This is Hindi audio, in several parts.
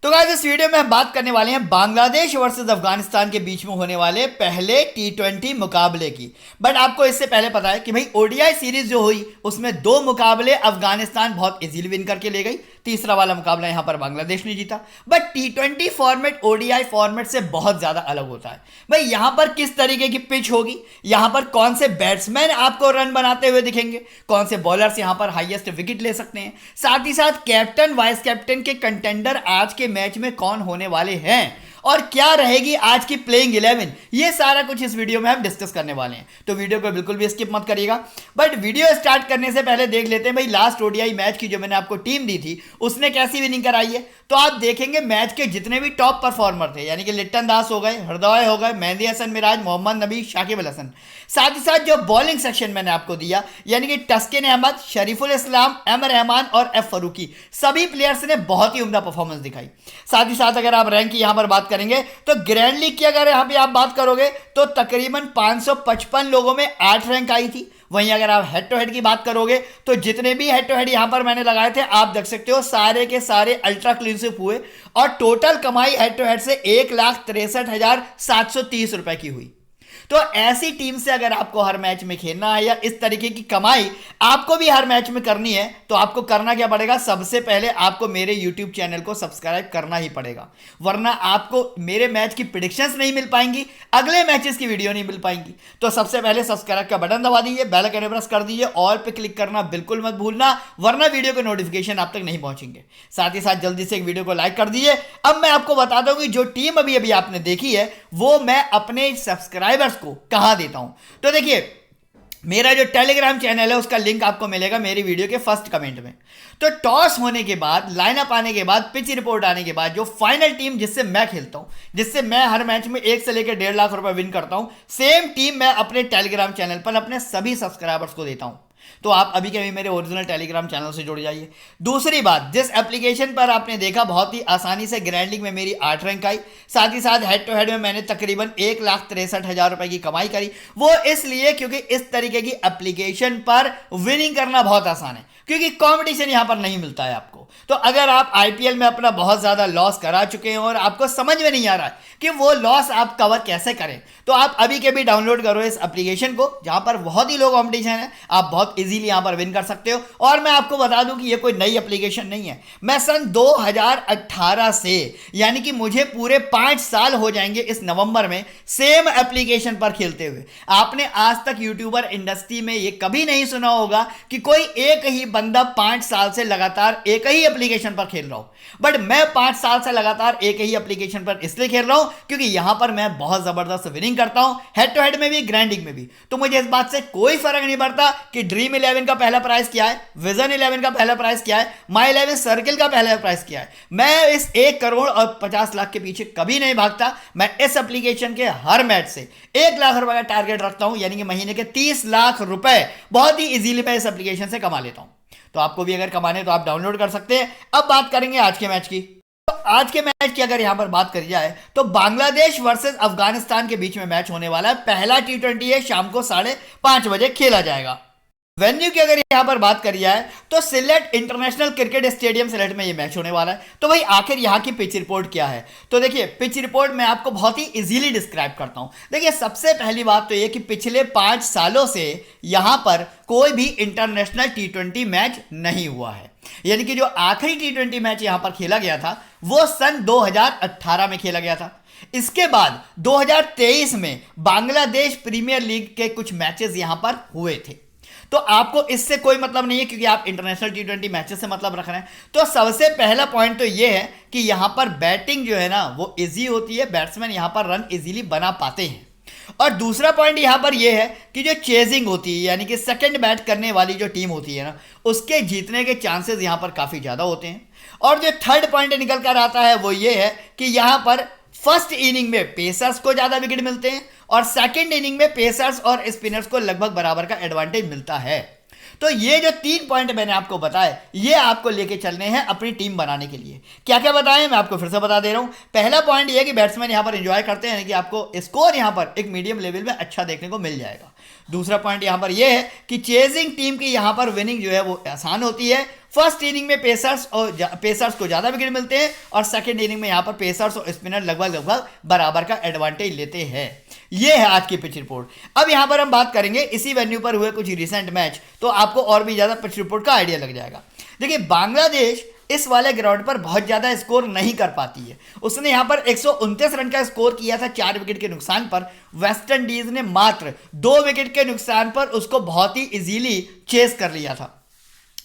तो गाइस इस वीडियो में हम बात करने वाले हैं बांग्लादेश वर्सेस अफगानिस्तान के बीच में होने वाले पहले टी20 मुकाबले की। बट आपको इससे पहले पता है कि भाई ओडीआई सीरीज जो हुई उसमें 2 मुकाबले अफगानिस्तान बहुत इजीली विन करके ले गई, तीसरा वाला मुकाबला यहां पर बांग्लादेश ने जीता। But T20 format ODI format से बहुत ज्यादा अलग होता है। भाई यहां पर किस तरीके की पिच होगी, यहां पर कौन से बैट्समैन आपको रन बनाते हुए दिखेंगे, कौन से बॉलर्स यहां पर हाईएस्ट विकेट ले सकते हैं, साथ ही साथ कैप्टन वाइस कैप्टन के कंटेंडर आज के मैच में कौन होने वाले हैं और क्या रहेगी आज की प्लेइंग 11, ये सारा कुछ इस वीडियो में हम डिस्कस करने वाले हैं। तो वीडियो को बिल्कुल भी स्किप मत करिएगा। बट वीडियो स्टार्ट करने से पहले देख लेते हैं भाई लास्ट ओडीआई मैच की जो मैंने आपको टीम दी थी उसने कैसी विनिंग कराई है। तो आप देखेंगे मैच के जितने भी टॉप परफॉर्मर थे, यानी कि लिट्टन दास हो गए, हृदय हो गए, मेहदी हसन मिराज, मोहम्मद नबी, शाकिब अल हसन, साथ ही साथ जो बॉलिंग सेक्शन मैंने आपको दिया यानी कि तस्किन अहमद, शरीफुल इस्लाम, एम रहमान और एफ फरूकी, सभी प्लेयर्स ने बहुत ही उम्दा परफॉर्मेंस दिखाई। साथ ही साथ अगर आप रैंक की यहां पर बात करेंगे तो ग्रैंड लीग की अगर यहां पे आप बात करोगे तो तकरीबन 555 लोगों में 8 रैंक आई थी। वहीं अगर आप हेड टू हेड की बात करोगे तो जितने भी हेड टू हेड यहां पर मैंने लगाए थे आप देख सकते हो सारे के सारे अल्ट्रा क्लीन स्वीप हुए और टोटल कमाई हेड टू हेड से 1,63,730 रुपए की हुई। तो ऐसी टीम से अगर आपको हर मैच में खेलना है या इस तरीके की कमाई आपको भी हर मैच में करनी है तो आपको करना क्या पड़ेगा, सबसे पहले आपको मेरे YouTube चैनल को सब्सक्राइब करना ही पड़ेगा, वरना आपको मेरे मैच की प्रेडिक्शंस नहीं मिल पाएंगी, अगले मैचेस की वीडियो नहीं मिल पाएंगी। तो सबसे पहले सब्सक्राइब का बटन दबा दीजिए, बेल आइकन प्रेस कर दीजिए, ऑल पे क्लिक करना बिल्कुल मत भूलना, वरना वीडियो के नोटिफिकेशन आप तक नहीं पहुंचेंगे। साथ ही साथ जल्दी से एक वीडियो को लाइक कर दीजिए। अब मैं आपको बता दूं कि जो टीम अभी अभी आपने देखी है वो मैं अपने सब्सक्राइबर्स को कहां देता हूं। तो देखिए मेरा जो टेलीग्राम चैनल है उसका लिंक आपको मिलेगा मेरी वीडियो के फर्स्ट कमेंट में। तो टॉस होने के बाद, लाइनअप आने के बाद, पिच रिपोर्ट आने के बाद जो फाइनल टीम जिससे मैं खेलता हूं, जिससे मैं हर मैच में 1 से लेकर 1.5 लाख रुपए विन करता हूं, सेम टीम मैं अपने टेलीग्राम चैनल पर अपने सभी सब्सक्राइबर्स को देता हूं। तो आप अभी के अभी मेरे ओरिजिनल टेलीग्राम चैनल से जुड़ जाइए। दूसरी बात, जिस एप्लीकेशन पर आपने देखा बहुत ही आसानी से ग्रैंड लीग में मेरी 8 रैंक आई, साथ ही साथ हेड टू हेड में मैंने तकरीबन 1,63,000 रुपए की कमाई करी, वो इसलिए क्योंकि इस तरीके की एप्लीकेशन पर विनिंग करना बहुत आसान है, क्योंकि कंपटीशन यहां पर नहीं मिलता है आपको। तो अगर आप आईपीएल में अपना बहुत ज्यादा लॉस करा चुके हैं और आपको समझ में नहीं आ रहा है कि वो लॉस आप कवर कैसे करें, तो आप अभी के भी डाउनलोड करो इस एप्लीकेशन को, जहां पर बहुत ही लो कंपटीशन है, आप बहुत इजीली यहां पर विन कर सकते हो। और मैं आपको बता दूं कि ये कोई नई एप्लीकेशन नहीं है, मैं सन 2018 से, यानी कि मुझे पूरे 5 साल हो जाएंगे इस नवंबर में सेम एप्लीकेशन पर खेलते हुए। आपने आज तक यूट्यूबर इंडस्ट्री में ये कभी नहीं सुना होगा कि कोई एक ही बंदा 5 साल से लगातार एक ही एप्लीकेशन पर खेल रहा हूं। बट मैं 5 साल से लगातार एक ही एप्लीकेशन पर इसलिए खेल रहा हूं क्योंकि यहां पर मैं बहुत जबरदस्त विनिंग करता हूं, हेड टू हेड में भी, ग्रैंड लीग में भी। तो मुझे इस बात से कोई फर्क नहीं पड़ता कि ड्रीम 11 का पहला प्राइस क्या है, विजन 11 का पहला प्राइस क्या है, माई 11 सर्किल का पहला प्राइस क्या है। मैं इस 1 करोड़ और 50 लाख के पीछे कभी नहीं भागता। मैं इस एप्लीकेशन के हर मैच से 1 लाख रुपए का टारगेट रखता हूं, यानी कि महीने के 30 लाख रुपए बहुत ही इजीली मैं इस एप्लीकेशन से कमा लेता हूं। तो आपको भी अगर कमाने तो आप डाउनलोड कर सकते हैं। अब बात करेंगे आज के मैच की। तो आज के मैच की अगर यहां पर बात करी जाए तो बांग्लादेश वर्सेस अफगानिस्तान के बीच में मैच होने वाला है। पहला टी20 है, शाम को 5:30 बजे खेला जाएगा। वेन्यू की अगर यहां पर बात करी जाए तो Sylhet international cricket stadium Sylhet में यह मैच होने वाला है। तो भाई आखिर यहां की पिच रिपोर्ट क्या है, तो देखिए पिच रिपोर्ट मैं आपको बहुत ही इजीली डिस्क्राइब करता हूं। देखिए सबसे पहली बात तो यह कि पिछले 5 सालों से यहां पर कोई भी इंटरनेशनल टी20 मैच नहीं हुआ है, यानी कि जो आखिरी टी20 मैच यहां पर खेला गया था वो सन 2018 में खेला गया था। इसके बाद 2023 में बांग्लादेश प्रीमियर लीग के कुछ मैचेस यहां पर हुए थे। तो आपको इससे कोई मतलब नहीं है क्योंकि आप इंटरनेशनल टी20 मैचेस से मतलब रख रहे हैं। तो सबसे पहला पॉइंट तो यह है कि यहां पर बैटिंग जो है ना वो इजी होती है, बैट्समैन यहां पर रन इजीली बना पाते हैं। और दूसरा पॉइंट यहां पर यह है कि जो चेजिंग होती है, यानी कि सेकंड बैट करने वाली जो टीम होती है ना, उसके जीतने के चांसेस यहां पर काफी ज्यादा होते हैं। और जो थर्ड पॉइंट निकल कर आता है वो ये है कि यहां पर फर्स्ट इनिंग में पेसर्स को ज्यादा विकेट मिलते हैं और सेकंड इनिंग में पेसर्स और स्पिनर्स को लगभग बराबर का एडवांटेज मिलता है। तो ये जो 3 पॉइंट मैंने आपको बताए ये आपको लेके चलने हैं अपनी टीम बनाने के लिए। क्या क्या बताएं मैं आपको फिर से बता दे रहा हूं। पहला पॉइंट ये है कि बैट्समैन यहां पर एंजॉय करते हैं कि आपको स्कोर यहां पर एक मीडियम लेवल में अच्छा देखने को मिल जाएगा। दूसरा पॉइंट यहां पर यह है कि चेजिंग टीम की यहां पर विनिंग जो है वो आसान होती है। फर्स्ट इनिंग में पेसर्स को ज़्यादा विकेट मिलते हैं और सेकेंड इनिंग में यहाँ पर पेसर्स और स्पिनर लगभग बराबर का एडवांटेज लेते हैं। ये है आज की पिच रिपोर्ट। अब यहाँ पर हम बात करेंगे इसी वेन्यू पर हुए कुछ रिसेंट मैच, तो आपको और भी ज़्यादा पिच रिपोर्ट का आइडिया लग जाएगा। देखिए, बांग्लादेश इस वाले ग्राउंड पर बहुत ज़्यादा स्कोर नहीं कर पाती है। उसने यहाँ पर 129 रन का स्कोर किया था 4 विकेट के नुकसान पर। वेस्ट इंडीज ने मात्र 2 विकेट के नुकसान पर उसको बहुत ही इजीली चेस कर लिया था।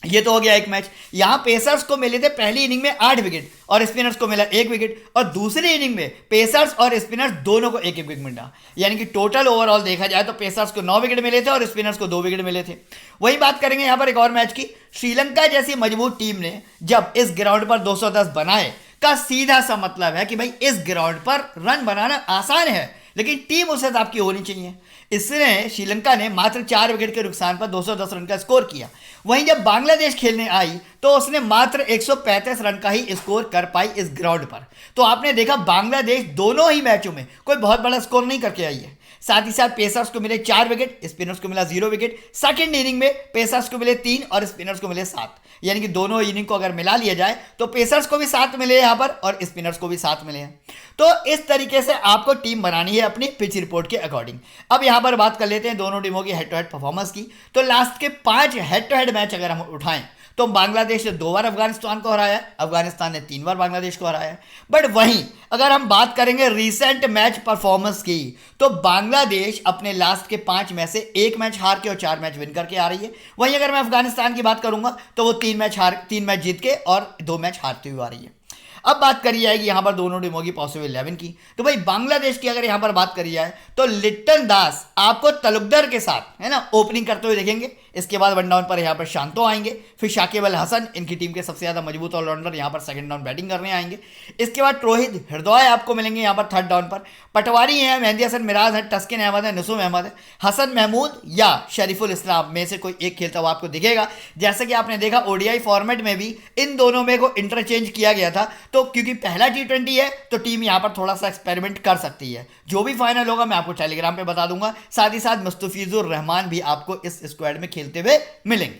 ये तो हो गया एक मैच। यहां पेसर्स को मिले थे पहली इनिंग में 8 विकेट और स्पिनर्स को मिला 1 विकेट, और दूसरी इनिंग में पेसर्स और स्पिनर्स दोनों को 1 विकेट मिला। यानी कि टोटल ओवरऑल देखा जाए तो पेसर्स को 9 विकेट मिले थे और स्पिनर्स को 2 विकेट मिले थे। वही बात करेंगे यहां पर एक और मैच की। श्रीलंका जैसी मजबूत टीम ने जब इस ग्राउंड पर 210 बनाए का सीधा सा मतलब है कि भाई इस ग्राउंड पर रन बनाना आसान है, लेकिन टीम उस हिसाब की होनी चाहिए। इसने श्रीलंका ने मात्र 4 विकेट के नुकसान पर 210 रन का स्कोर किया। वहीं जब बांग्लादेश खेलने आई तो उसने मात्र 135 रन का ही स्कोर कर पाई इस ग्राउंड पर। तो आपने देखा बांग्लादेश दोनों ही मैचों में कोई बहुत बड़ा स्कोर नहीं करके आई है। साथ ही साथ पेसर्स को मिले 4 विकेट, स्पिनर्स को मिला 0 विकेट। सेकंड इनिंग में पेसर्स को मिले 3 और स्पिनर्स को मिले 7। यानी कि दोनों इनिंग को अगर मिला लिया जाए तो पेसर्स को भी 7 मिले यहाँ पर और स्पिनर्स को भी 7 मिले हैं। तो इस तरीके से आपको टीम बनानी है अपनी पिच रिपोर्ट के अकॉर्डिंग। अब यहाँ पर बात कर लेते हैं दोनों टीमों की हेड टू हेड परफॉर्मेंस की। तो लास्ट के 5 हेड टू हेड मैच अगर हम उठाएं तो बांग्लादेश ने 2 बार अफगानिस्तान को हराया, अफगानिस्तान ने 3 बार बांग्लादेश को हराया। बट वहीं अगर हम बात करेंगे रीसेंट मैच परफॉर्मेंस की तो बांग्लादेश अपने लास्ट के 5 में से 1 मैच हार के और 4 मैच विन करके आ रही है। वहीं अगर मैं अफगानिस्तान की बात करूंगा तो वो 3 मैच जीत के और 2 मैच हारते हुए आ रही है। अब बात करी जाएगी यहाँ पर दोनों टीमों की पॉसिबल 11 की। तो भाई बांग्लादेश की अगर यहाँ पर बात करी जाए तो लिट्टन दास आपको तलुकदर के साथ है ना ओपनिंग करते हुए देखेंगे। इसके बाद वन डाउन पर यहाँ पर शांतो आएंगे, फिर शाकिब अल हसन इनकी टीम के सबसे ज़्यादा मजबूत ऑलराउंडर यहाँ पर सेकंड डाउन बैटिंग करने आएंगे। इसके बाद रोहित हृदय आपको मिलेंगे यहाँ पर थर्ड डाउन पर। पटवारी हैं, मेहंदी हसन मिराज है, टस्किन अहमद है, नसूम अहमद है, हसन महमूद या शरीफुल इस्लाम में से कोई एक खेलता हुआ आपको दिखेगा। जैसे कि आपने देखा ओडीआई फॉर्मेट में भी इन दोनों में को इंटरचेंज किया गया था। तो क्योंकि पहला T20 है तो टीम यहाँ पर थोड़ा सा एक्सपेरिमेंट कर सकती है। जो भी फाइनल होगा मैं आपको टेलीग्राम पे बता दूंगा। साथ ही साथ मुस्तफिजुर रहमान भी आपको इस स्क्वाड में खेलते हुए मिलेंगे।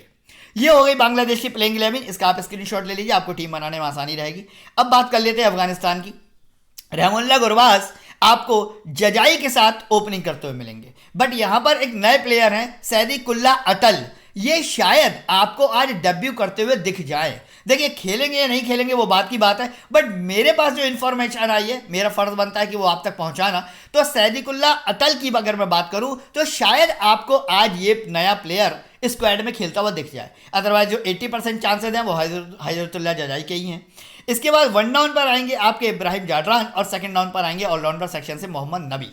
ये हो गई बांग्लादेश की प्लेइंग 11। इसका आप स्क्रीनशॉट ले लीजिए, आपको टीम बनाने में आसानी रहेगी। अब बात कर लेते हैं अफगानिस्तान की। रहमुल्लाह गुरबाज आपको जजाई के साथ ओपनिंग करते हुए मिलेंगे। बट यहां पर एक नए प्लेयर हैं सैदिकुल्ला अटल, ये शायद आपको आज डेब्यू करते हुए दिख जाए। देखिए खेलेंगे या नहीं खेलेंगे वो बात की बात है, बट मेरे पास जो इन्फॉर्मेशन आई है मेरा फर्ज बनता है कि वो आप तक पहुंचाना। तो सैदिकुल्ला अटल की अगर मैं बात करूं तो शायद आपको आज ये नया प्लेयर स्क्वाड में खेलता हुआ दिख जाए। अदरवाइज जो 80% चांसेस हैं वो हजरतुल्लाह जजाई के ही हैं। इसके बाद वन डाउन पर आएंगे आपके इब्राहिम जाडरान और सेकंड डाउन पर आएंगे ऑलराउंडर सेक्शन से मोहम्मद नबी।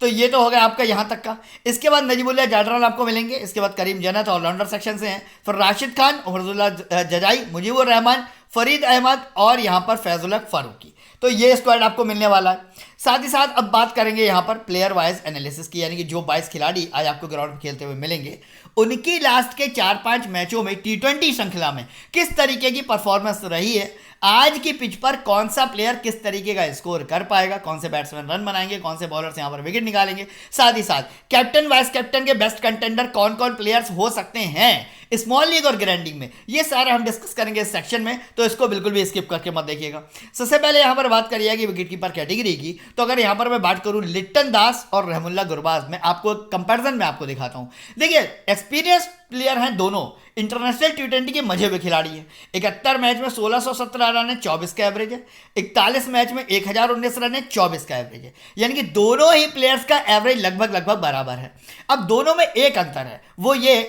तो ये तो हो गया आपका यहाँ तक का। इसके बाद नजीबुल्लाह जाडरान आपको मिलेंगे। इसके बाद करीम जन्नत ऑलराउंडर सेक्शन से हैं। फिर राशिद खान, फरजुल्लाह जजाई, मुजीबुर रहमान, फरीद अहमद और यहाँ पर फैजुल फारूकी। तो ये स्क्वाड आपको मिलने वाला है। साथ ही साथ अब बात करेंगे यहाँ पर प्लेयर वाइज एनालिसिस की, यानी कि जो 22 खिलाड़ी आज आपको ग्राउंड पर खेलते हुए मिलेंगे उनकी लास्ट के 4-5 मैचों में T20 श्रृंखला में किस तरीके की परफॉर्मेंस रही है, आज की पिच पर कौन सा प्लेयर किस तरीके का स्कोर कर पाएगा, कौन से बैट्समैन रन बनाएंगे, कौन से बॉलर्स यहाँ पर विकेट निकालेंगे। साथ ही साथ कैप्टन वाइस कैप्टन के बेस्ट कंटेंडर कौन कौन प्लेयर्स हो सकते हैं स्मॉल लीग और ग्रैंड लीग में, ये सारा हम डिस्कस करेंगे इस सेक्शन में। तो इसको बिल्कुल भी स्किप करके मत देखिएगा। सबसे पहले यहाँ पर बात करिए कि विकेट कीपर कैटेगरी की। तो अगर यहाँ पर मैं बात करूँ लिट्टन दास और रहमुल्लाह गुरबाज में आपको कंपैरिजन में आपको दिखाता हूँ। देखिए एक्सपीरियंस प्लेयर हैं दोनों, इंटरनेशनल T20 के मजे हुए खिलाड़ी हैं। 71 मैच में 1617 रन है, 24 का एवरेज है। 41 मैच में 1019 रन है, 24 का एवरेज है। यानी कि दोनों ही प्लेयर्स का एवरेज लगभग बराबर है। अब दोनों में एक अंतर है, वो ये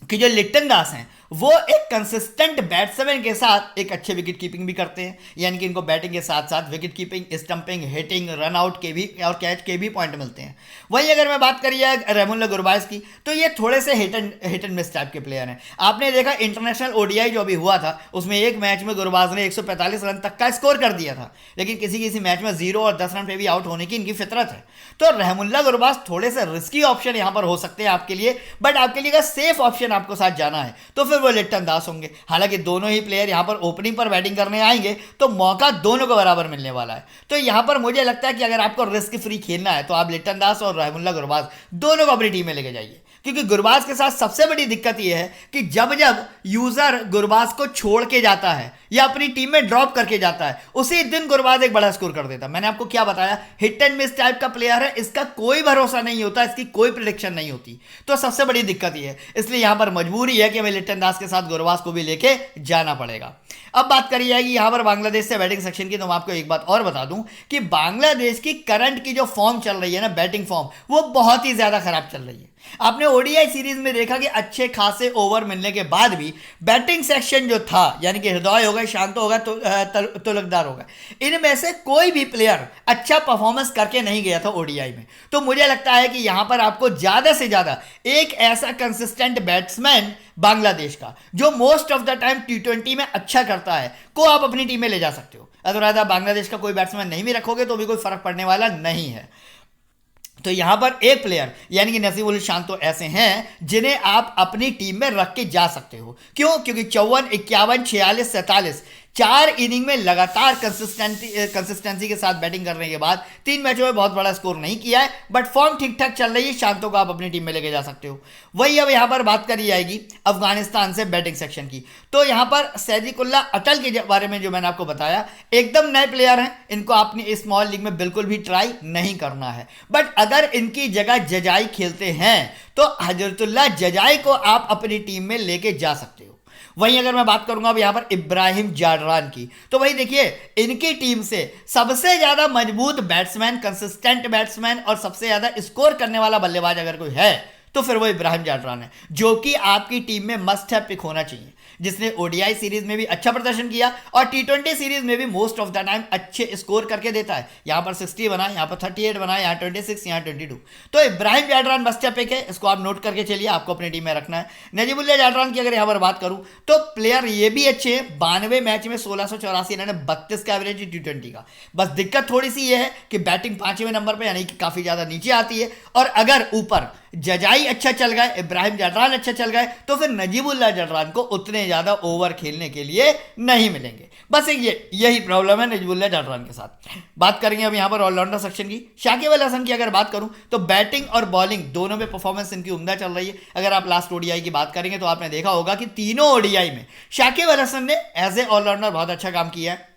कि जो लिट्टन दास हैं वो एक कंसिस्टेंट बैट्समैन के साथ एक अच्छे विकेट कीपिंग भी करते हैं। यानी कि इनको बैटिंग के साथ साथ wicket keeping, stumping, hitting, run out के भी और कैच के भी पॉइंट मिलते हैं। वहीं अगर मैं बात करिए रहमुल्लाह गुरबाज की तो ये थोड़े से हिट एंड मिस टाइप के प्लेयर हैं। आपने देखा इंटरनेशनल ओडीआई जो अभी हुआ था उसमें एक मैच में गुरबाज ने 145 रन तक का स्कोर कर दिया था, लेकिन किसी किसी मैच में 0 और 10 रन पे भी आउट होने की इनकी फितरत है। तो रहमुल्लाह गुरबाज थोड़े से रिस्की ऑप्शन यहाँ पर हो सकते हैं आपके लिए, बट आपके लिए अगर सेफ ऑप्शन आपको साथ जाना है तो फिर वो लिट्टन दास होंगे। हालांकि दोनों ही प्लेयर यहां पर ओपनिंग पर बैटिंग करने आएंगे तो मौका दोनों को बराबर मिलने वाला है। तो यहां पर मुझे लगता है कि अगर आपको रिस्क फ्री खेलना है तो आप लिट्टन दास और रहमुल्लाह गुरबाज दोनों को अपनी टीम में लेके जाइए। क्योंकि गुरबाज के साथ सबसे बड़ी दिक्कत यह है कि जब जब यूजर गुरबाज को छोड़ के जाता है या अपनी टीम में ड्रॉप करके जाता है, उसी दिन गुरबाज एक बड़ा स्कोर कर देता है। मैंने आपको क्या बताया, हिट एंड मिस टाइप का प्लेयर है, इसका कोई भरोसा नहीं होता, इसकी कोई प्रेडिक्शन नहीं होती। तो सबसे बड़ी दिक्कत यह है, इसलिए यहां पर मजबूरी है कि हमें लिटन दास के साथ गुरबाज को भी लेके जाना पड़ेगा। अब बात करी जाएगी यहां पर बांग्लादेश से बैटिंग सेक्शन की, तो मैं आपको एक बात और बता दूं कि बांग्लादेश की करंट की जो फॉर्म चल रही है ना, बैटिंग फॉर्म, वो बहुत ही ज्यादा खराब चल रही है। आपने ओडीआई सीरीज में देखा कि अच्छे खासे ओवर मिलने के बाद भी बैटिंग सेक्शन जो था, यानी कि हृदय हो गए, शांत हो गए, तुलकदार हो गए, इनमें से कोई भी प्लेयर अच्छा परफॉर्मेंस करके नहीं गया था ओडीआई में। तो मुझे लगता है कि यहां पर आपको ज्यादा से ज्यादा एक ऐसा कंसिस्टेंट बैट्समैन बांग्लादेश का जो मोस्ट ऑफ द टाइम टी20 में अच्छा करता है, को आप अपनी टीम में ले जा सकते हो। अदरवाइज आप बांग्लादेश का कोई बैट्समैन नहीं भी रखोगे तो भी कोई फर्क पड़ने वाला नहीं है। तो यहां पर एक प्लेयर यानी कि नसीब उल शान तो ऐसे हैं जिन्हें आप अपनी टीम में रख के जा सकते हो। क्यों? क्योंकि 54, 51, 46, 47 4 इनिंग में लगातार कंसिस्टेंसी के साथ बैटिंग करने के बाद 3 मैचों में बहुत बड़ा स्कोर नहीं किया है, बट फॉर्म ठीक ठाक चल रही है। शांतों को आप अपनी टीम में लेके जा सकते हो। वही अब यहां पर बात करी जाएगी अफगानिस्तान से बैटिंग सेक्शन की। तो यहां पर सैदिकुल्ला अटल के बारे में जो मैंने आपको बताया, एकदम नए प्लेयर हैं, इनको आपने स्मॉल लीग में बिल्कुल भी ट्राई नहीं करना है। बट अगर इनकी जगह जजाई खेलते हैं तो हजरतुल्लाह जजाई को आप अपनी टीम में लेके जा सकते हो। वहीं अगर मैं बात करूंगा अब यहां पर इब्राहिम जाडरान की, तो वही देखिए इनकी टीम से सबसे ज्यादा मजबूत बैट्समैन, कंसिस्टेंट बैट्समैन और सबसे ज्यादा स्कोर करने वाला बल्लेबाज अगर कोई है तो फिर वो इब्राहिम जाडरान है, जो कि आपकी टीम में मस्ट हैव पिक होना चाहिए, जिसने ओडीआई सीरीज में भी अच्छा प्रदर्शन किया और टी20 सीरीज में भी मोस्ट ऑफ द टाइम अच्छे स्कोर करके देता है। यहां पर 60 बना, यहां पर 38 बना, यहां 26, यहां 22। तो इब्राहिम जाडरान मस्ट हैव पिक है, इसको आप नोट करके चलिए, आपको अपनी टीम में रखना है। नजीबुल्लाह जाडरान की अगर यहां पर बात करूं तो प्लेयर ये भी अच्छे हैं, 92 मैच में 1684 रन, 32 का एवरेज टी20 का। बस दिक्कत थोड़ी सी ये है कि बैटिंग 5वें नंबर पर यानी कि काफी ज्यादा नीचे आती है, और अगर ऊपर जजाई अच्छा चल गए, इब्राहिम जाडरान अच्छा चल गए, तो फिर नजीबुल्लाह जाडरान को उतने ज्यादा ओवर खेलने के लिए नहीं मिलेंगे। बस यही प्रॉब्लम है नजीबुल्लाह जाडरान के साथ। बात करेंगे अब यहां पर ऑलराउंडर सेक्शन की। शाकिब अल हसन की अगर बात करूं तो बैटिंग और बॉलिंग दोनों में परफॉर्मेंस इनकी उम्दा चल रही है। अगर आप लास्ट ओडीआई की बात करेंगे तो आपने देखा होगा कि तीनों ओडीआई में शाकिब अल हसन ने एज ए ऑलराउंडर बहुत अच्छा काम किया है।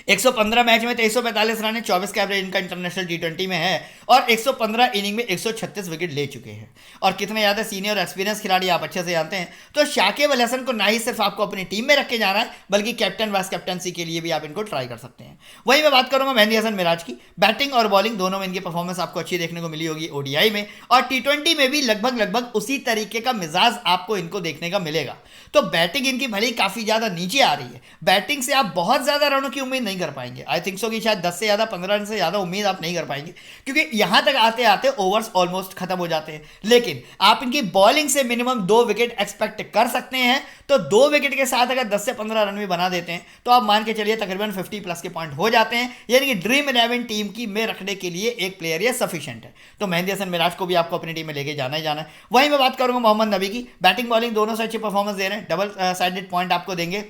115 मैच में 2345 रन है, 24 का एवरेज इनका इंटरनेशनल टी20 में है, और 115 इनिंग में 136 विकेट ले चुके हैं। और कितने ज़्यादा सीनियर और एक्सपीरियंस खिलाड़ी आप अच्छे से जानते हैं। तो शाकिब अल हसन को ना ही सिर्फ आपको अपनी टीम में रख के जाना है, बल्कि कैप्टन वाइस कैप्टनसी के लिए भी आप इनको ट्राई कर सकते हैं। वहीं मैं बात करूंगा मेहंदी हसन मिराज की। बैटिंग और बॉलिंग दोनों में इनकी परफॉर्मेंस आपको अच्छी देखने को मिली होगी ओडीआई में, और टी20 में भी लगभग उसी तरीके का मिजाज आपको इनको देखने का मिलेगा। तो बैटिंग इनकी भले ही काफ़ी ज़्यादा नीचे आ रही है, बैटिंग से आप बहुत ज़्यादा रनों की उम्मीद नहीं कर पाएंगे। आई थिंक सो कि शायद 10 से ज़्यादा, 15 रन से ज़्यादा उम्मीद आप नहीं कर पाएंगे, क्योंकि यहां तक आते आते ओवर्स ऑलमोस्ट खत्म हो जाते हैं। लेकिन आप इनकी बॉलिंग से मिनिमम 2 विकेट एक्सपेक्ट कर सकते हैं। तो 2 विकेट के साथ अगर 10 से 15 रन भी बना देते हैं तो आप मान के चलिए तकरीबन 50 प्लस के पॉइंट हो जाते हैं, यानी कि ड्रीम 11 टीम की में रखने के लिए एक प्लेयर ये सफिशिएंट है। तो मेहंदी हसन मिराज को भी आपको अपनी टीम में लेके जाना ही जाना है। वहीं मैं बात करूंगा मोहम्मद नबी की। बैटिंग बॉलिंग दोनों से अच्छी परफॉर्मेंस दे रहे हैं, डबल साइडेड पॉइंट आपको देंगे।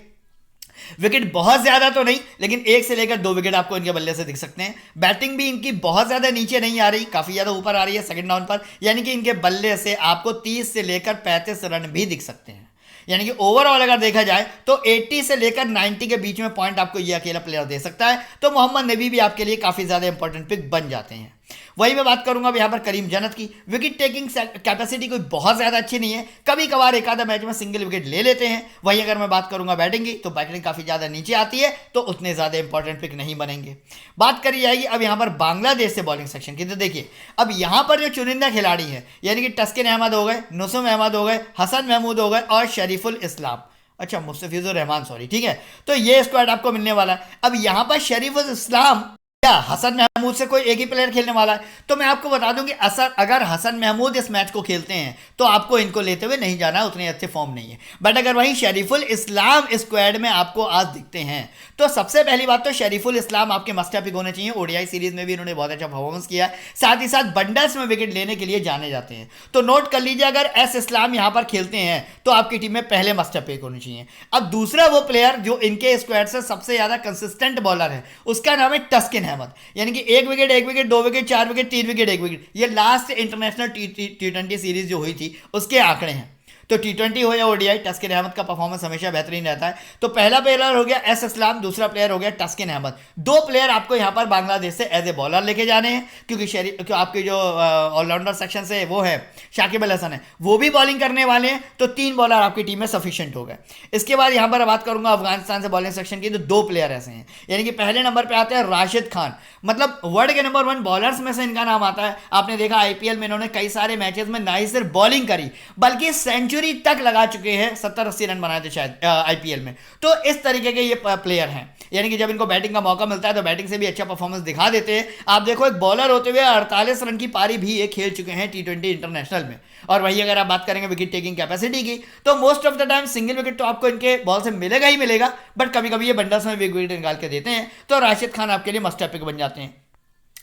विकेट बहुत ज्यादा तो नहीं, लेकिन 1 से लेकर 2 विकेट आपको इनके बल्ले से दिख सकते हैं। बैटिंग भी इनकी बहुत ज्यादा नीचे नहीं आ रही, काफी ज्यादा ऊपर आ रही है सेकंड डाउन पर, यानी कि इनके बल्ले से आपको 30 से लेकर 35 रन भी दिख सकते हैं। यानी कि ओवरऑल अगर देखा जाए तो 80 से लेकर 90 के बीच में पॉइंट आपको ये अकेला प्लेयर दे सकता है। तो मोहम्मद नबी भी आपके लिए काफी ज्यादा इंपॉर्टेंट पिक बन जाते हैं। वही मैं बात करूंगा अब यहां पर करीम जन्नत की। विकेट टेकिंग कैपेसिटी कोई बहुत ज्यादा अच्छी नहीं है, कभी कभार एक आधा मैच में सिंगल विकेट ले लेते हैं। वहीं अगर मैं बात करूंगा बैटिंग की, तो बैटिंग काफी ज्यादा नीचे आती है, तो उतने ज्यादा इंपॉर्टेंट पिक नहीं बनेंगे। बात करी जाएगी अब यहां पर बांग्लादेश से बॉलिंग सेक्शन की। तो देखिए अब यहां पर जो चुनिंदा खिलाड़ी है, यानी कि टस्किन अहमद हो गए, नुसुम अहमद हो गए, हसन महमूद हो गए और शरीफुल इस्लाम, अच्छा मुस्तफिजुर रहमान, सॉरी, ठीक है। तो ये स्क्वाड आपको मिलने वाला है। अब यहां पर शरीफुल इस्लाम या हसन महमूद से कोई एक ही प्लेयर खेलने वाला है। तो मैं आपको बता दूं कि अगर हसन महमूद इस मैच को खेलते हैं तो आपको इनको लेते हुए नहीं जाना, उतने अच्छे फॉर्म नहीं है। बट अगर वहीं शरीफुल इस्लाम स्क्वाड में आपको आज दिखते हैं तो सबसे पहली बात तो शरीफुल इस्लाम आपके मस्ट पिक होने चाहिए। ओडीआई सीरीज में भी इन्होंने बहुत अच्छा परफॉर्मेंस किया है, साथ ही साथ बंडल्स में विकेट लेने के लिए जाने जाते हैं। तो नोट कर लीजिए, अगर एस इस्लाम यहां पर खेलते हैं तो आपकी टीम में पहले मस्ट पिक होनी चाहिए। अब दूसरा वो प्लेयर जो इनके स्क्वाड से सबसे ज्यादा कंसिस्टेंट बॉलर है, उसका नाम है टस्किन अहमद, यानी कि 1 wicket 1 wicket 2 wicket 4 wicket 3 wicket 1 wicket, ये लास्ट इंटरनेशनल टी20 सीरीज जो हुई थी उसके आंकड़े हैं। तो टी20 हो या ओडीआई, टस्किन अहमद का परफॉर्मेंस हमेशा बेहतरीन रहता है। तो पहला प्लेयर हो गया एस इस्लाम, दूसरा प्लेयर हो गया टस्किन अहमद। 2 प्लेयर आपको यहाँ पर बांग्लादेश से एज ए बॉलर लेके जाने हैं, क्योंकि आपके जो ऑलराउंडर सेक्शन से वो है शाकिब अल हसन है, वो भी बॉलिंग करने वाले हैं। तो 3 बॉलर आपकी टीम में सफिशिएंट हो गए। इसके बाद यहाँ पर बात करूंगा अफगानिस्तान से बॉलिंग सेक्शन की, तो 2 प्लेयर ऐसे हैं, यानी कि पहले नंबर पर आते हैं राशिद खान, मतलब वर्ल्ड के नंबर 1 बॉलर्स में से इनका नाम आता है। आपने देखा आईपीएल में इन्होंने कई सारे मैचेस में ना ही सिर्फ बॉलिंग करी बल्कि सेंचुरी तक लगा चुके हैं, 70-80 रन बनाए थे शायद आईपीएल में। तो इस तरीके के ये प्लेयर हैं, यानी कि जब इनको बैटिंग का मौका मिलता है तो बैटिंग से भी अच्छा परफॉर्मेंस दिखा देते हैं। आप देखो एक बॉलर होते हुए 48 रन की पारी भी ये खेल चुके हैं टी20 इंटरनेशनल में। और वही अगर आप बात करेंगे विकेट टेकिंग कैपेसिटी की, तो most of the time single wicket तो आपको इनके बॉल से मिलेगा ही मिलेगा, बट कभी कभी ये बंडल्स में विकेट निकाल के देते हैं। तो राशिद खान आपके लिए मस्ट पिक बन जाते हैं।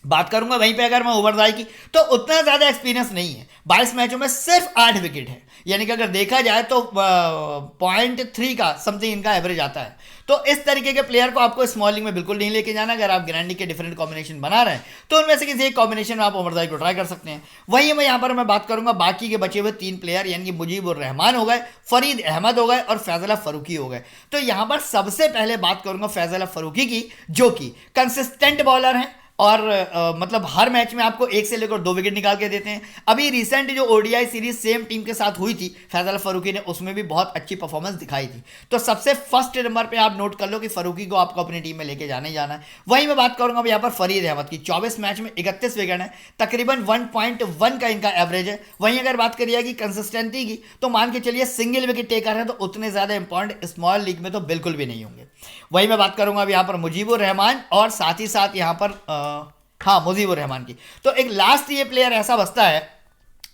बात करूंगा वहीं पे अगर मैं ओवरऑल की, तो उतना ज़्यादा एक्सपीरियंस नहीं है, 22 मैचों में सिर्फ 8 विकेट है, यानी कि अगर देखा जाए तो 0.3 का समथिंग इनका एवरेज आता है। तो इस तरीके के प्लेयर को आपको स्मॉल लीग में बिल्कुल नहीं लेके जाना। अगर आप ग्रैंड लीग के डिफरेंट कॉम्बिनेशन बना रहे हैं तो उनमें से किसी एक कॉम्बिनेशन में आप ओवरऑल को ट्राई कर सकते हैं। वहीं मैं यहाँ पर मैं बात करूंगा बाकी के बचे हुए 3 प्लेयर, यानी कि मुजीबुर रहमान हो गए, फरीद अहमद हो गए और फैजल फरूकी हो गए। तो यहाँ पर सबसे पहले बात करूंगा फैजल फरूकी की, जो कि कंसिस्टेंट बॉलर हैं और मतलब हर मैच में आपको 1 से लेकर 2 विकेट निकाल के देते हैं। अभी रिसेंट जो ओडीआई सीरीज सेम टीम के साथ हुई थी फैजल फरूकी ने, उसमें भी बहुत अच्छी परफॉर्मेंस दिखाई थी। तो सबसे फर्स्ट नंबर पे आप नोट कर लो कि फरूकी को आपको अपनी टीम में लेके जाना ही जाना है। वहीं मैं बात करूंगा यहाँ पर फरीद अहमद की, 24 मैच में 31 विकेट है, तकरीबन 1.1 का इनका एवरेज है। वहीं अगर बात करिए कि कंसिस्टेंसी की, तो मान के चलिए सिंगल विकेट टेकर है, तो उतने ज्यादा इंपॉर्टेंट स्मॉल लीग में तो बिल्कुल भी नहीं होंगे। वहीं मैं बात करूंगा अब यहाँ पर मुजीबुर रहमान और साथ ही साथ यहाँ पर हाँ मुजीबुर रहमान की। तो एक लास्ट ये प्लेयर ऐसा बचता है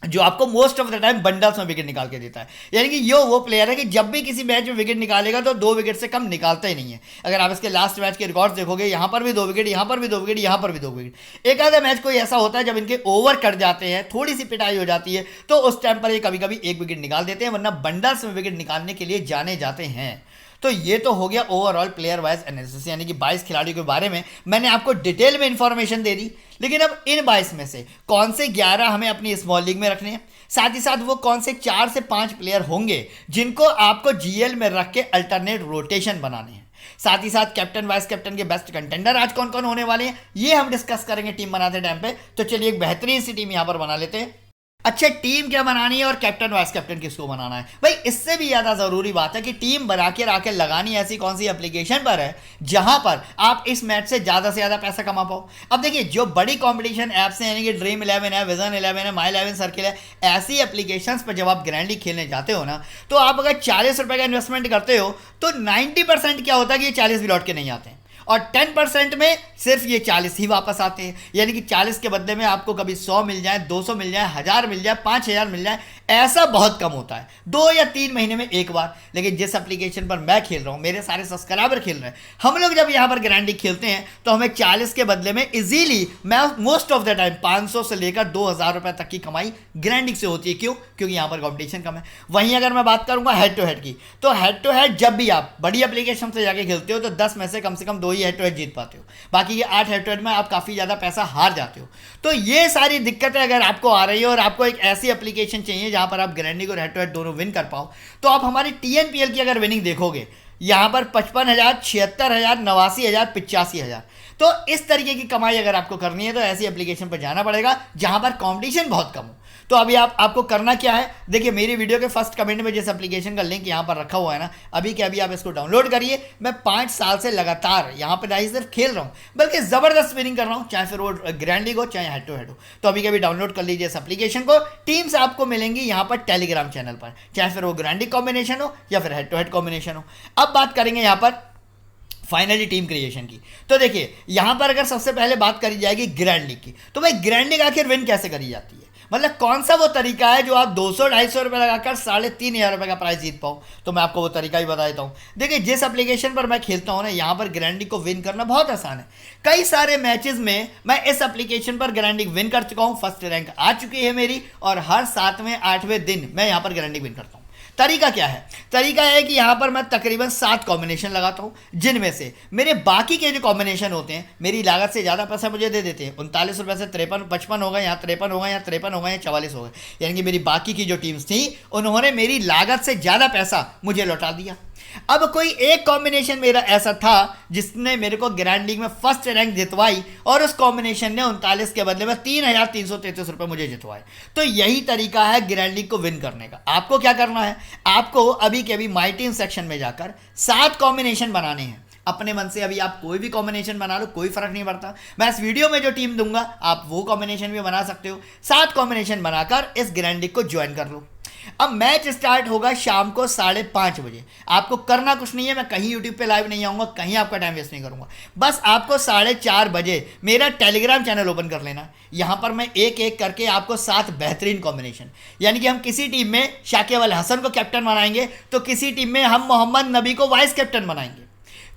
जो आपको most of the time bundles में विकेट निकाल के देता है, यानी कि ये वो प्लेयर है कि जब भी किसी मैच में विकेट निकालेगा तो 2 विकेट से कम निकालता ही नहीं है। अगर आप इसके लास्ट मैच के रिकॉर्ड्स देखोगे, यहाँ पर भी 2 विकेट, यहाँ पर भी 2 विकेट, यहाँ पर भी 2 विकेट। एक आधा मैच कोई ऐसा होता है जब इनके ओवर कट जाते हैं, थोड़ी सी पिटाई हो जाती है, तो उस टाइम पर ये कभी कभी 1 विकेट निकाल देते हैं, वरना बंडल्स में विकेट निकालने के लिए जाने जाते हैं। तो ये तो हो गया ओवरऑल प्लेयर वाइज एनालिसिस, यानी कि 22 खिलाड़ियों के बारे में मैंने आपको डिटेल में इंफॉर्मेशन दे दी। लेकिन अब इन 22 में से कौन से 11 हमें अपनी स्मॉल लीग में रखने हैं, साथ ही साथ वो कौन से 4 से 5 प्लेयर होंगे जिनको आपको जीएल में रख के अल्टरनेट रोटेशन बनाने हैं, साथ ही साथ कैप्टन वाइस कैप्टन के बेस्ट कंटेंडर आज कौन कौन होने वाले हैं, ये हम डिस्कस करेंगे टीम बनाते टाइम पे। तो चलिए एक बेहतरीन सी टीम यहां पर बना लेते हैं। अच्छा, टीम क्या बनानी है और कैप्टन वाइस कैप्टन किसको बनाना है, भाई इससे भी ज़्यादा ज़रूरी बात है कि टीम बना के आके लगानी ऐसी कौन सी एप्लीकेशन पर है जहां पर आप इस मैच से ज़्यादा पैसा कमा पाओ। अब देखिए जो बड़ी कंपटीशन ऐप्स हैं, यानी कि ड्रीम 11 है, विजन 11 है, माई 11 सर्किल है, ऐसी एप्लीकेशंस पर जब आप ग्रैंड लीग खेलने जाते हो ना, तो आप अगर 40 रुपये का इन्वेस्टमेंट करते हो तो 90% क्या होता है कि ये 40 भी लौट के नहीं आते हैं, और 10% में सिर्फ ये 40 ही वापस आते हैं। यानी कि 40 के बदले में आपको कभी 100 मिल जाए, 200 मिल जाए, 1000 मिल जाए, 5000 मिल जाए, ऐसा बहुत कम होता है, 2 या 3 महीने में एक बार। लेकिन जिस एप्लीकेशन पर मैं खेल रहा हूँ, मेरे सारे सब्सक्राइबर खेल रहे हैं, हम लोग जब यहाँ पर ग्रैंड लीग खेलते हैं तो हमें 40 के बदले में इजीली मैं मोस्ट ऑफ द टाइम 500 से लेकर 2000 रुपये तक की कमाई ग्रैंड लीग से होती है। क्यों? क्योंकि यहाँ पर कॉम्पिटिशन कम है। वहीं अगर मैं बात करूँगा हेड टू हेड की, तो हेड टू हेड जब भी आप बड़ी एप्लीकेशन से जाके खेलते हो तो 10 में से कम 2 ही हेड टू हेड जीत पाते हो, बाकी ये 8 हेड टू हेड में आप काफ़ी ज़्यादा पैसा हार जाते हो। तो ये सारी दिक्कतें अगर आपको आ रही है और आपको एक ऐसी एप्लीकेशन चाहिए जहाँ पर आप ग्रैंड लीग और हेड टू हेड दोनों विन कर पाओ, तो आप हमारी टीएनपीएल की अगर विनिंग देखोगे, यहाँ पर 55,000, 76,000, 89,000, 85,000। तो इस तरीके की कमाई अगर आपको करनी है तो ऐसी एप्लीकेशन पर जाना पड़ेगा जहाँ पर कॉम्पिटिशन बहुत कम हो। तो अभी आपको करना क्या है, देखिए मेरी वीडियो के फर्स्ट कमेंट में जिस एप्लीकेशन का लिंक यहाँ पर रखा हुआ है ना, अभी के अभी आप इसको डाउनलोड करिए। मैं 5 साल से लगातार यहाँ पर नहीं सिर्फ खेल रहा हूँ बल्कि ज़बरदस्त विनिंग कर रहा हूँ, चाहे फिर वो ग्रैंड लीग हो चाहे हेड टू हेड हो। तो अभी के अभी डाउनलोड कर लीजिए इस एप्लीकेशन को। टीम्स आपको मिलेंगी यहाँ पर टेलीग्राम चैनल पर, चाहे फिर वो ग्रैंड लीग कॉम्बिनेशन हो या फिर हेड टू हेड कॉम्बिनेशन हो। अब बात करेंगे यहाँ पर फाइनली टीम क्रिएशन की। तो देखिए यहाँ पर अगर सबसे पहले बात करी जाएगी ग्रैंड लीग की, तो भाई ग्रैंड लीग आखिर विन कैसे करी जाती है, मतलब कौन सा वो तरीका है जो आप 200-250 रुपये लगाकर 3,500 रुपये का प्राइस जीत पाओ। तो मैं आपको वो तरीका ही बता देता हूँ। देखिए जिस एप्लीकेशन पर मैं खेलता हूँ ना, यहाँ पर ग्रैंड लीग को विन करना बहुत आसान है। कई सारे मैचेस में मैं इस एप्लीकेशन पर ग्रैंड लीग विन कर चुका हूँ, फर्स्ट रैंक आ चुकी है मेरी, और हर 7वें 8वें दिन मैं यहाँ पर ग्रैंड लीग विन करता हूँ। तरीका क्या है? तरीका है कि यहाँ पर मैं तकरीबन 7 कॉम्बिनेशन लगाता हूँ, जिनमें से मेरे बाकी के जो कॉम्बिनेशन होते हैं मेरी लागत से ज़्यादा पैसा मुझे दे देते हैं। 39 रुपये से 55 हो गए, यहाँ 53 हो गए, यहाँ 53 हो गए, 44 हो गए। यानी कि मेरी बाकी की जो टीम्स थी उन्होंने मेरी लागत से ज़्यादा पैसा मुझे लौटा दिया। अब कोई एक कॉम्बिनेशन मेरा ऐसा था जिसने मेरे को ग्रैंड लीग में फर्स्ट रैंक जितवाई और उस कॉम्बिनेशन ने 39 के बदले में 3,333 रुपये मुझे जितवाए। तो यही तरीका है ग्रैंड लीग को विन करने का। आपको क्या करना है? आपको अभी के अभी माई टीम सेक्शन में जाकर 7 कॉम्बिनेशन बनाने हैं अपने मन से। अभी आप कोई भी कॉम्बिनेशन बना लो, कोई फर्क नहीं पड़ता। मैं इस वीडियो में जो टीम दूंगा आप वो कॉम्बिनेशन भी बना सकते हो। 7 कॉम्बिनेशन बनाकर इस ग्रैंड लीग को ज्वाइन कर लो। अब मैच स्टार्ट होगा शाम को 5:30 बजे। आपको करना कुछ नहीं है, मैं कहीं यूट्यूब पे लाइव नहीं आऊँगा, कहीं आपका टाइम वेस्ट नहीं करूँगा। बस आपको 4:30 बजे मेरा टेलीग्राम चैनल ओपन कर लेना। यहाँ पर मैं एक एक करके आपको 7 बेहतरीन कॉम्बिनेशन, यानी कि हम किसी टीम में शाकिब अल हसन को कैप्टन बनाएंगे तो किसी टीम में हम मोहम्मद नबी को वाइस कैप्टन बनाएंगे,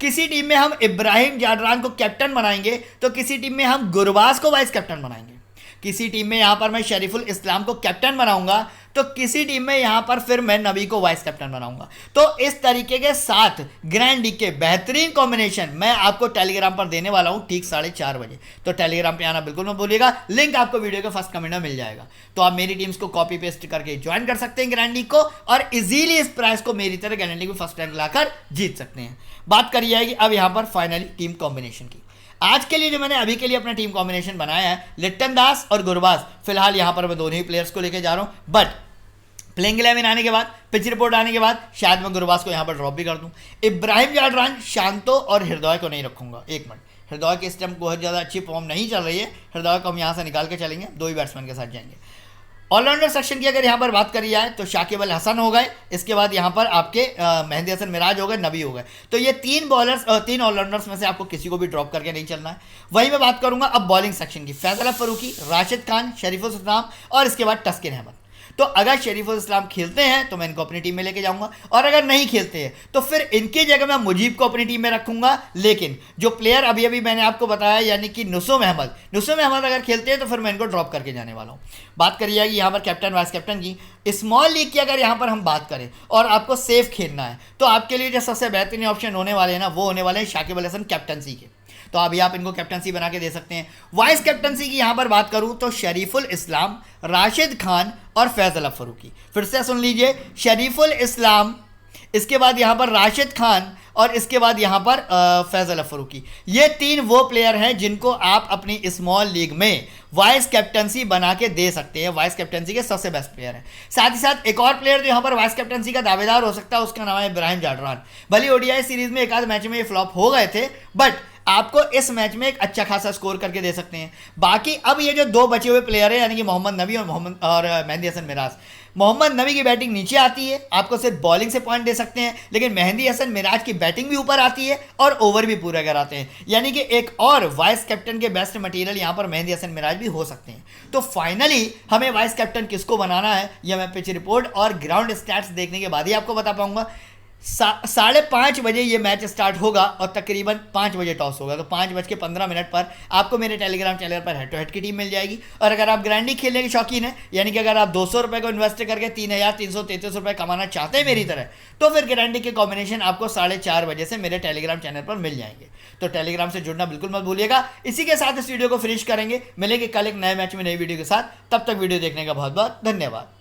किसी टीम में हम इब्राहिम जाडरान को कैप्टन बनाएंगे तो किसी टीम में हम गुरबाज को वाइस कैप्टन बनाएंगे, किसी टीम में यहाँ पर मैं शरीफुल इस्लाम को कैप्टन बनाऊंगा तो किसी टीम में यहाँ पर फिर मैं नबी को वाइस कैप्टन बनाऊंगा। तो इस तरीके के 7 ग्रैंड लीग के बेहतरीन कॉम्बिनेशन मैं आपको टेलीग्राम पर देने वाला हूँ ठीक 4:30 बजे। तो टेलीग्राम पे आना बिल्कुल मत भूलिएगा, लिंक आपको वीडियो के फर्स्ट कमेंट में मिल जाएगा। तो आप मेरी टीम्स को कॉपी पेस्ट करके ज्वाइन कर सकते हैं ग्रैंड लीग को और इजीली इस प्राइस को मेरी तरह ग्रैंड लीग में फर्स्ट रैंक लाकर जीत सकते हैं। बात करी जाएगी अब यहाँ पर फाइनली टीम कॉम्बिनेशन की। आज के लिए जो मैंने अभी के लिए अपना टीम कॉम्बिनेशन बनाया है, लिट्टन दास और गुरबाज। फिलहाल यहाँ पर मैं दोनों ही प्लेयर्स को लेके जा रहा हूँ, बट प्लेइंग 11 आने के बाद, पिच रिपोर्ट आने के बाद शायद मैं गुरबाज को यहाँ पर ड्रॉप भी कर दूँ। इब्राहिम जाडरान, शांतो और हृदय को नहीं रखूंगा। एक मिनट, हृदय की इस टाइम बहुत ज़्यादा अच्छी फॉर्म नहीं चल रही है, हृदय को हम यहाँ से निकाल के चलेंगे, 2 ही बैट्समैन के साथ जाएंगे। ऑलराउंडर सेक्शन की अगर यहाँ पर बात करी जाए तो शाकिब अल हसन हो गए, इसके बाद यहाँ पर आपके मेहंदी हसन मिराज हो गए, नबी हो गए। तो ये 3 बॉलर्स 3 ऑलराउंडर्स में से आपको किसी को भी ड्रॉप करके नहीं चलना है। वही मैं बात करूंगा अब बॉलिंग सेक्शन की। फैसल फरूकी, राशिद खान, शरीफुल इस्लाम और इसके बाद तस्किन अहमद। तो अगर शरीफुल इस्लाम खेलते हैं तो मैं इनको अपनी टीम में लेके जाऊंगा, और अगर नहीं खेलते हैं तो फिर इनकी जगह मैं मुजीब को अपनी टीम में रखूंगा। लेकिन जो प्लेयर अभी अभी मैंने आपको बताया, यानी कि नुसुम अहमद अगर खेलते हैं तो फिर मैं इनको ड्रॉप करके जाने वाला हूं। बात करी जाएगी यहाँ पर कैप्टन वाइस कैप्टन की। स्मॉल लीग की अगर यहाँ पर हम बात करें और आपको सेफ खेलना है तो आपके लिए जो सबसे बेहतरीन ऑप्शन होने वाले हैं ना, वो होने वाले हैं शाकिब अल हसन कैप्टनसी के। तो अभी आप इनको कैप्टनसी बना के दे सकते हैं। वाइस कैप्टनसी की यहां पर बात करूं तो शरीफुल इस्लाम, राशिद खान और फैसल फरूकी। फिर से सुन लीजिए, शरीफुल इस्लाम, इसके बाद यहां पर राशिद खान और इसके बाद यहां पर फैसल फरूकी। ये 3 वो प्लेयर हैं जिनको आप अपनी स्मॉल लीग में वाइस कैप्टनसी बना के दे सकते हैं। वाइस कैप्टनसी के सबसे बेस्ट प्लेयर हैं। साथ ही साथ एक और प्लेयर जो यहाँ पर वाइस कैप्टनसी का दावेदार हो सकता है, उसका नाम है इब्राहिम जाडरान। भले ओडीआई सीरीज में एक आध मैच में ये फ्लॉप हो गए थे, बट आपको इस मैच में एक अच्छा खासा स्कोर करके दे सकते हैं। बाकी अब ये जो 2 बचे हुए प्लेयर हैं, यानी कि मोहम्मद नबी और मेहंदी हसन मिराज। मोहम्मद नबी की बैटिंग नीचे आती है, आपको सिर्फ बॉलिंग से पॉइंट दे सकते हैं, लेकिन मेहंदी हसन मिराज की बैटिंग भी ऊपर आती है और ओवर भी पूरा कराते हैं। यानी कि एक और वाइस कैप्टन के बेस्ट मटेरियल यहाँ पर मेहंदी हसन मिराज भी हो सकते हैं। तो फाइनली हमें वाइस कैप्टन किसको बनाना है, यह मैं पिच रिपोर्ट और ग्राउंड स्टैट्स देखने के बाद ही आपको बता पाऊंगा। 5:30 बजे ये मैच स्टार्ट होगा और तकरीबन 5 बजे टॉस होगा। तो 5:15 पर आपको मेरे टेलीग्राम चैनल पर हेड टू हेड की टीम मिल जाएगी। और अगर आप ग्रैंड लीग खेलने के शौकीन हैं, यानी कि अगर आप 200 रुपये को इन्वेस्ट करके 3,333 रुपये कमाना चाहते हैं मेरी तरह, तो फिर ग्रैंड लीग के कॉम्बिनेशन आपको 4:30 बजे से मेरे टेलीग्राम चैनल पर मिल जाएंगे। तो टेलीग्राम से जुड़ना बिल्कुल मत भूलिएगा। इसी के साथ इस वीडियो को फिनिश करेंगे, मिलेंगे कल एक नए मैच में नई वीडियो के साथ। तब तक वीडियो देखने का बहुत बहुत धन्यवाद।